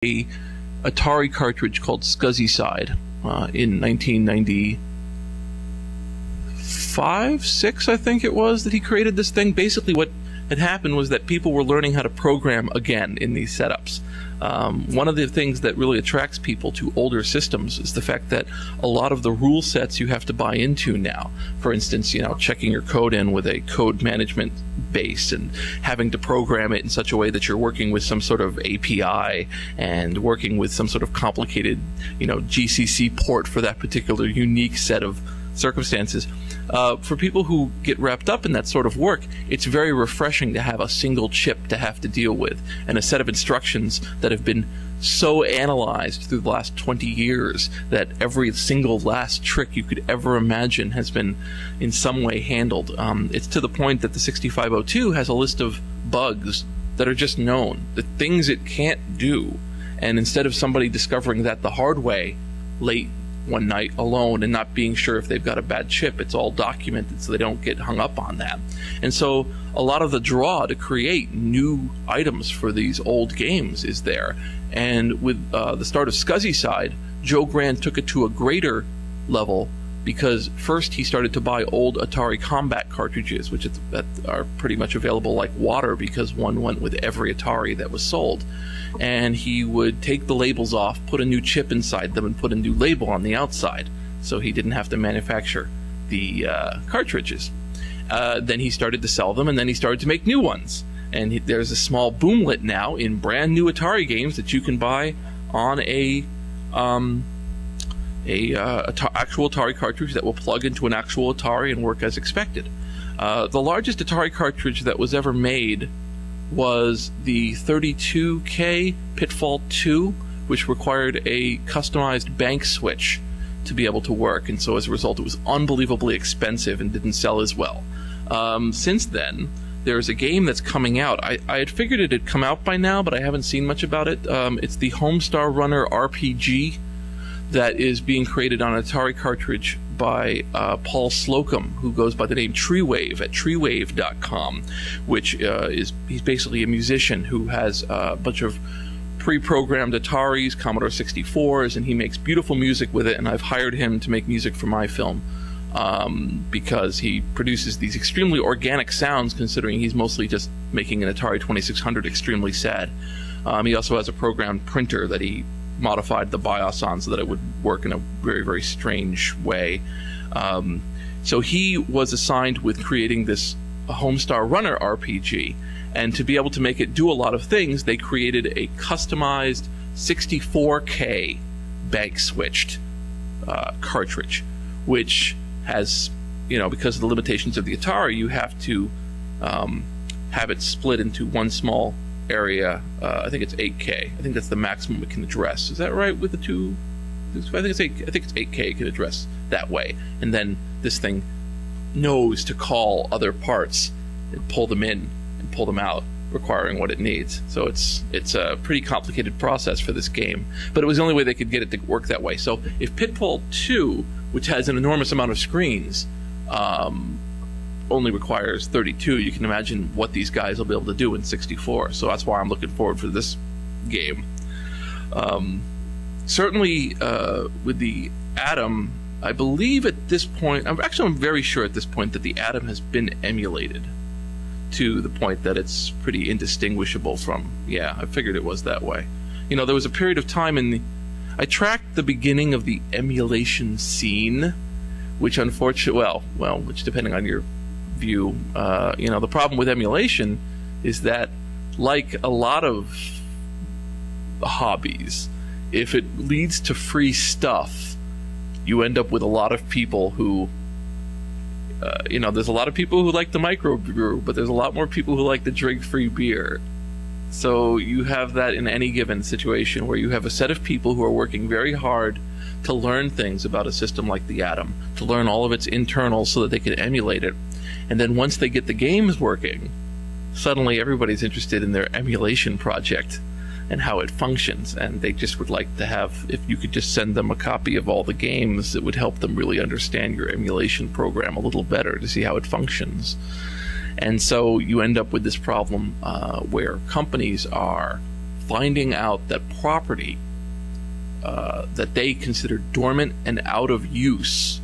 a Atari cartridge called SCSI in 1995, 6, I think it was, that he created this thing. Basically what had happened was that people were learning how to program again in these setups. One of the things that really attracts people to older systems is the fact that a lot of the rule sets you have to buy into now. For instance, checking your code in with a code management base and having to program it in such a way that you're working with some sort of API and working with some sort of complicated, GCC port for that particular unique set of circumstances. For people who get wrapped up in that sort of work, it's very refreshing to have a single chip to have to deal with and a set of instructions that have been so analyzed through the last 20 years that every single last trick you could ever imagine has been in some way handled. It's to the point that the 6502 has a list of bugs that are just known, the things it can't do, and instead of somebody discovering that the hard way late one night alone and not being sure if they've got a bad chip, it's all documented so they don't get hung up on that. And so a lot of the draw to create new items for these old games is there. And with the start of SCSI, Joe Grand took it to a greater level, because first he started to buy old Atari Combat cartridges, which that are pretty much available like water because one went with every Atari that was sold. And he would take the labels off, put a new chip inside them, and put a new label on the outside, so he didn't have to manufacture the cartridges. Then he started to sell them, and then he started to make new ones. And there's a small boomlet now in brand new Atari games that you can buy on a actual Atari cartridge that will plug into an actual Atari and work as expected. The largest Atari cartridge that was ever made was the 32K Pitfall 2, which required a customized bank switch to be able to work, and so as a result it was unbelievably expensive and didn't sell as well. Since then, there's a game that's coming out. I had figured it had come out by now, but I haven't seen much about it. It's the Homestar Runner RPG that is being created on an Atari cartridge by Paul Slocum, who goes by the name Treewave at treewave.com, which he's basically a musician who has a bunch of pre-programmed Ataris, Commodore 64s, and he makes beautiful music with it, and I've hired him to make music for my film because he produces these extremely organic sounds, considering he's mostly just making an Atari 2600 extremely sad. He also has a programmed printer that he modified the BIOS on so that it would work in a very, very strange way. So he was assigned with creating this Homestar Runner RPG, and to be able to make it do a lot of things, they created a customized 64K bank switched cartridge, which has, because of the limitations of the Atari, you have to have it split into one small area. I think it's 8K. I think that's the maximum it can address. Is that right with the two? I think it's 8K it can address that way. And then this thing knows to call other parts and pull them in and pull them out, requiring what it needs. So it's a pretty complicated process for this game. But it was the only way they could get it to work that way. So if Pitfall 2, which has an enormous amount of screens, only requires 32, you can imagine what these guys will be able to do in 64. So that's why I'm looking forward for this game. Certainly with the Atom, I believe at this point, I'm very sure at this point that the Atom has been emulated to the point that it's pretty indistinguishable from, I figured it was that way. There was a period of time I tracked the beginning of the emulation scene, which unfortunately, which depending on your view, the problem with emulation is that, like a lot of hobbies, if it leads to free stuff, you end up with a lot of people who, there's a lot of people who like the microbrew, but there's a lot more people who like to drink free beer. So you have that in any given situation where you have a set of people who are working very hard to learn things about a system like the Atom, to learn all of its internals so that they can emulate it. And then once they get the games working, suddenly everybody's interested in their emulation project and how it functions, and they just would like to have, if you could just send them a copy of all the games, it would help them really understand your emulation program a little better to see how it functions. And so you end up with this problem where companies are finding out that property that they considered dormant and out of use,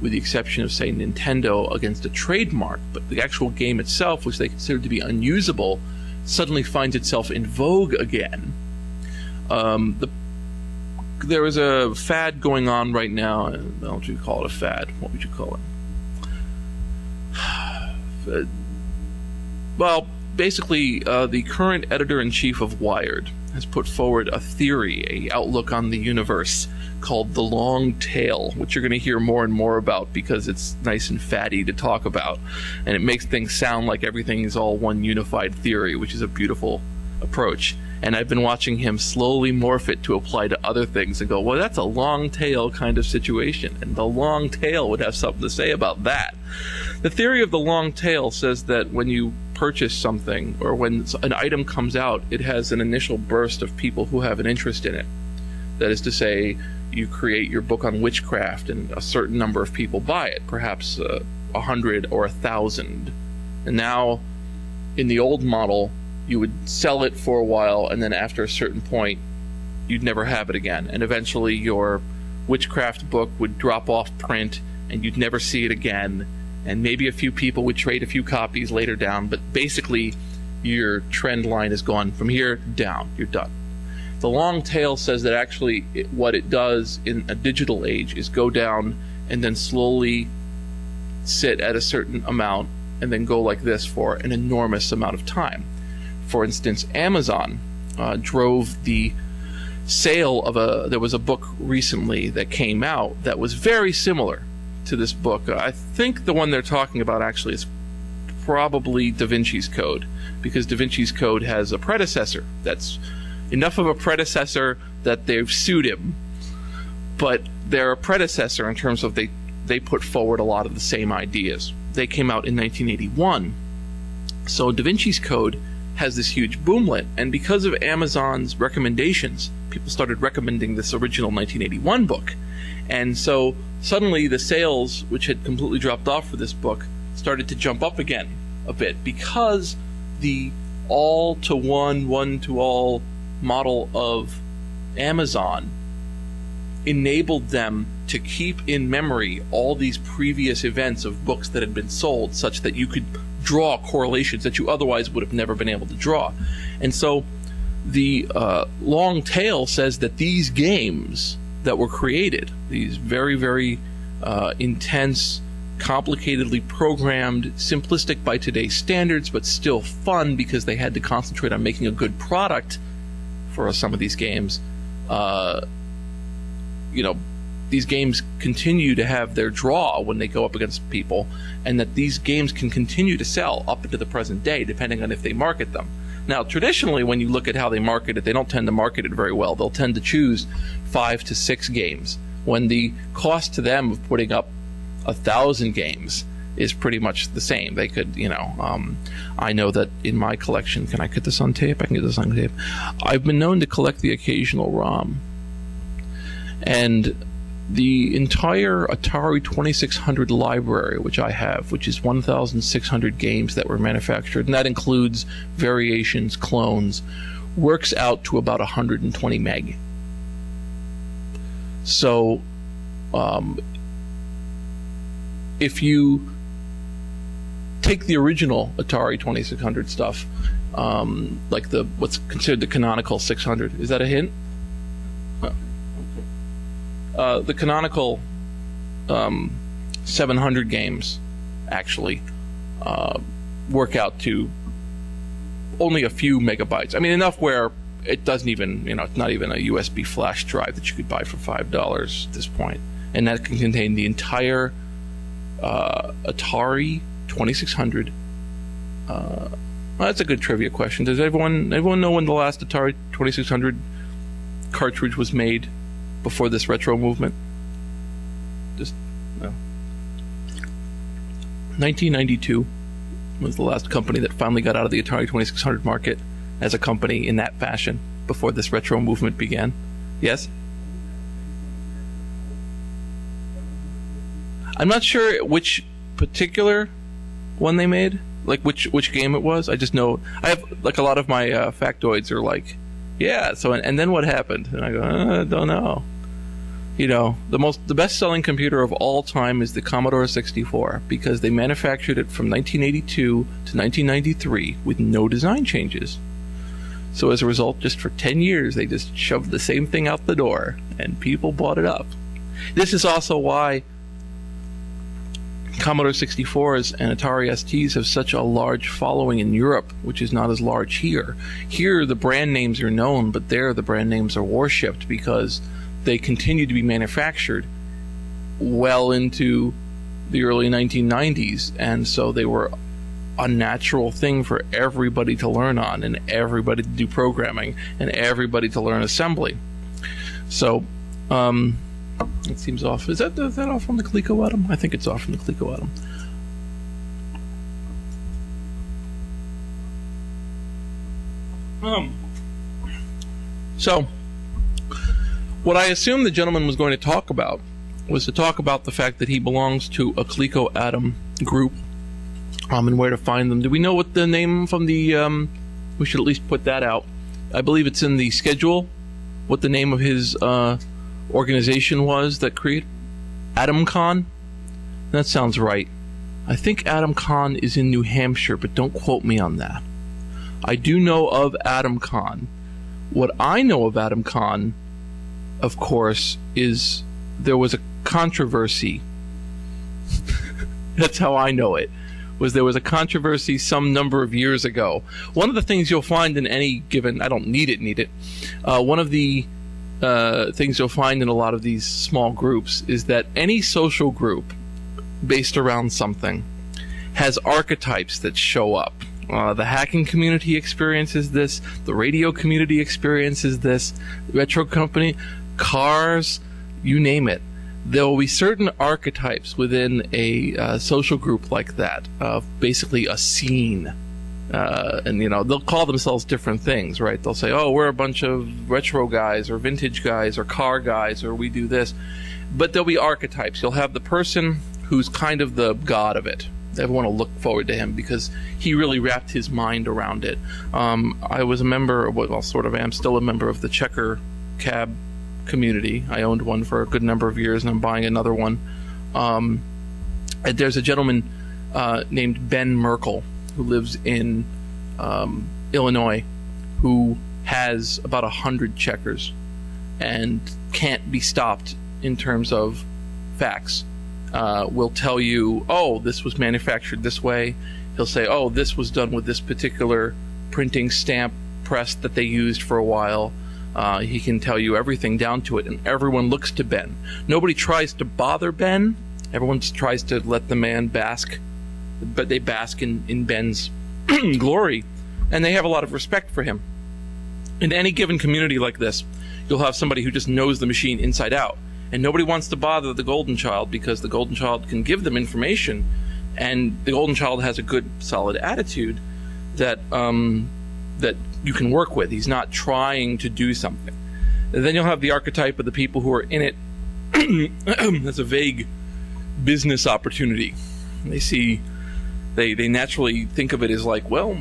with the exception of, say, Nintendo against a trademark, but the actual game itself, which they considered to be unusable, suddenly finds itself in vogue again. There is a fad going on right now. What would you call it a fad? What would you call it? Well, basically, the current editor-in-chief of Wired has put forward a theory, a outlook on the universe called the long tail, which you're going to hear more and more about because it's nice and fatty to talk about, and it makes things sound like everything is all one unified theory, which is a beautiful approach. And I've been watching him slowly morph it to apply to other things and go, well, that's a long tail kind of situation, and the long tail would have something to say about that. The theory of the long tail says that when you purchase something, or when an item comes out, it has an initial burst of people who have an interest in it. That is to say, you create your book on witchcraft and a certain number of people buy it, perhaps 100 or 1,000. And now, in the old model, you would sell it for a while, and then after a certain point, you'd never have it again. And eventually your witchcraft book would drop off print, and you'd never see it again. And maybe a few people would trade a few copies later down, but basically your trend line is gone from here down. You're done. The long tail says that actually what it does in a digital age is go down and then slowly sit at a certain amount and then go like this for an enormous amount of time. For instance, Amazon drove the sale of there was a book recently that came out that was very similar to this book. I think the one they're talking about actually is probably Da Vinci's Code, because Da Vinci's Code has a predecessor that's enough of a predecessor that they've sued him, but they're a predecessor in terms of they put forward a lot of the same ideas. They came out in 1981. So Da Vinci's Code has this huge boomlet, and because of Amazon's recommendations, people started recommending this original 1981 book. And so suddenly the sales, which had completely dropped off for this book, started to jump up again a bit, because the all-to-one, one-to-all model of Amazon enabled them to keep in memory all these previous events of books that had been sold, such that you could draw correlations that you otherwise would have never been able to draw. And so the long tail says that these games that were created, these very, very intense, complicatedly programmed, simplistic by today's standards, but still fun because they had to concentrate on making a good product for some of these games, these games continue to have their draw when they go up against people, and that these games can continue to sell up into the present day, depending on if they market them. Now, traditionally, when you look at how they market it, they don't tend to market it very well. They'll tend to choose 5 to 6 games, when the cost to them of putting up 1,000 games is pretty much the same. They could, I know that in my collection, can I get this on tape? I can get this on tape. I've been known to collect the occasional ROM. And the entire Atari 2600 library, which I have, which is 1,600 games that were manufactured, and that includes variations, clones, works out to about 120 meg. So, if you take the original Atari 2600 stuff, like what's considered the canonical 600, is that a hint? The canonical 700 games actually work out to only a few megabytes. I mean, enough where it doesn't even, it's not even a USB flash drive that you could buy for $5 at this point. And that can contain the entire Atari 2600. Well, that's a good trivia question. Does everyone know when the last Atari 2600 cartridge was made? Before this retro movement? Just no. 1992 was the last company that finally got out of the Atari 2600 market as a company in that fashion before this retro movement began. Yes? I'm not sure which particular one they made, like which game it was. I just know I have, like, a lot of my factoids are like Yeah. So and then what happened? And I go, I don't know. You know, the best-selling computer of all time is the Commodore 64 because they manufactured it from 1982 to 1993 with no design changes. So as a result, just for 10 years, they just shoved the same thing out the door, and people bought it up. This is also why Commodore 64s and Atari STs have such a large following in Europe, which is not as large here. Here, the brand names are known, but there, the brand names are worshipped because they continue to be manufactured well into the early 1990s, and so they were a natural thing for everybody to learn on, and everybody to do programming, and everybody to learn assembly. So, it seems off. Is that off from the Coleco, Adam? I think it's off from the Coleco, Adam. So, what I assumed the gentleman was going to talk about was to talk about the fact that he belongs to a Coleco Adam group, and where to find them. Do we know what the name from the, we should at least put that out. I believe it's in the schedule, what the name of his organization was that created AdamCon? That sounds right. I think AdamCon is in New Hampshire, but don't quote me on that. I do know of AdamCon. What I know of AdamCon, of course, is there was a controversy. That's how I know it. There was a controversy some number of years ago. One of the things you'll find in any given, I don't need it. One of the things you'll find in a lot of these small groups is that any social group based around something has archetypes that show up. The hacking community experiences this, the radio community experiences this, retro company, cars, you name it. There will be certain archetypes within a social group like that, basically a scene. And, you know, they'll call themselves different things, right? They'll say, oh, we're a bunch of retro guys or vintage guys or car guys or we do this. But there'll be archetypes. You'll have the person who's kind of the god of it. Everyone will look forward to him because he really wrapped his mind around it. I was a member, well, sort of am still a member of the Checker cab community. I owned one for a good number of years and I'm buying another one. There's a gentleman named Ben Merkel who lives in Illinois, who has about 100 checkers and can't be stopped in terms of facts. Will tell you, oh, this was manufactured this way. He'll say, oh, this was done with this particular printing stamp press that they used for a while. He can tell you everything down to it, and everyone looks to Ben. Nobody tries to bother Ben. Everyone tries to let the man bask, but they bask in Ben's glory, and they have a lot of respect for him. In any given community like this, you'll have somebody who just knows the machine inside out, and nobody wants to bother the golden child because the golden child can give them information, and the golden child has a good, solid attitude that that you can work with. He's not trying to do something. And then you'll have the archetype of the people who are in it as a vague business opportunity. They naturally think of it as like, well,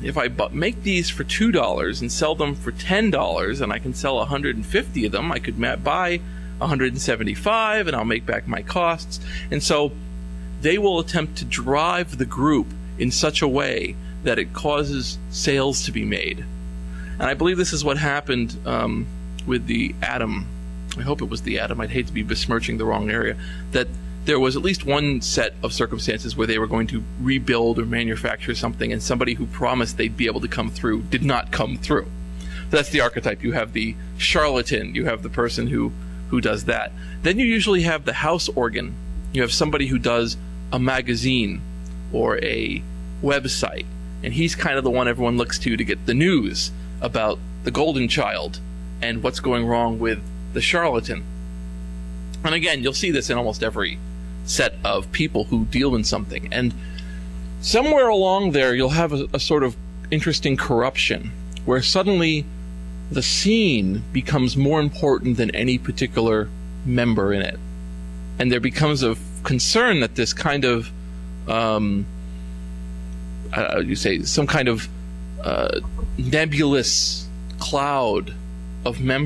if I make these for $2 and sell them for $10 and I can sell 150 of them, I could buy 175 and I'll make back my costs. And so they will attempt to drive the group in such a way that it causes sales to be made. And I believe this is what happened with the Atom. I hope it was the Atom. I'd hate to be besmirching the wrong area. That there was at least one set of circumstances where they were going to rebuild or manufacture something, and somebody who promised they'd be able to come through did not come through. That's the archetype. You have the charlatan. You have the person who does that. Then you usually have the house organ. You have somebody who does a magazine or a website, and he's kind of the one everyone looks to get the news about the golden child and what's going wrong with the charlatan. And again, you'll see this in almost every set of people who deal in something. And somewhere along there, you'll have a sort of interesting corruption where suddenly the scene becomes more important than any particular member in it. And there becomes a concern that this kind of, you say, some kind of nebulous cloud of members